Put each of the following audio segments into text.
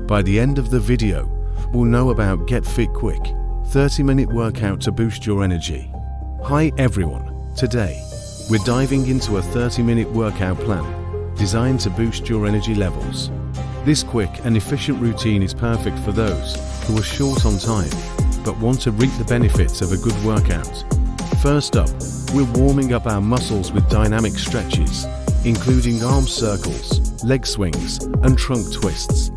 By the end of the video, we'll know about Get Fit Quick, 30-minute workout to boost your energy. Hi everyone, today, we're diving into a 30-minute workout plan designed to boost your energy levels. This quick and efficient routine is perfect for those who are short on time but want to reap the benefits of a good workout. First up, we're warming up our muscles with dynamic stretches, including arm circles, leg swings, and trunk twists.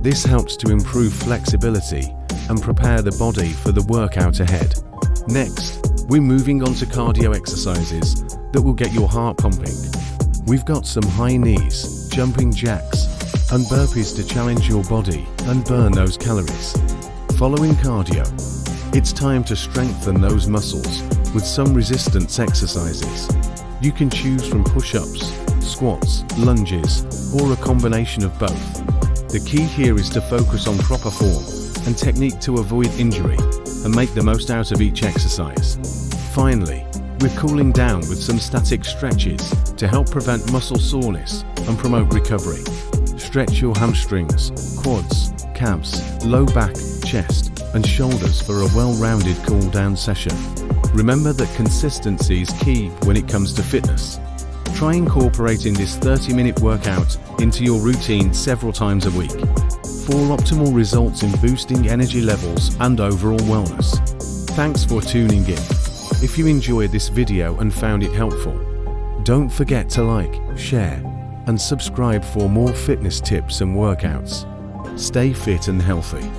This helps to improve flexibility and prepare the body for the workout ahead. Next, we're moving on to cardio exercises that will get your heart pumping. We've got some high knees, jumping jacks, and burpees to challenge your body and burn those calories. Following cardio, it's time to strengthen those muscles with some resistance exercises. You can choose from push-ups, squats, lunges, or a combination of both. The key here is to focus on proper form and technique to avoid injury and make the most out of each exercise. Finally, we're cooling down with some static stretches to help prevent muscle soreness and promote recovery. Stretch your hamstrings, quads, calves, low back, chest, and shoulders for a well-rounded cool-down session. Remember that consistency is key when it comes to fitness. Try incorporating this 30-minute workout into your routine several times a week for optimal results in boosting energy levels and overall wellness. Thanks for tuning in. If you enjoyed this video and found it helpful, don't forget to like, share, and subscribe for more fitness tips and workouts. Stay fit and healthy.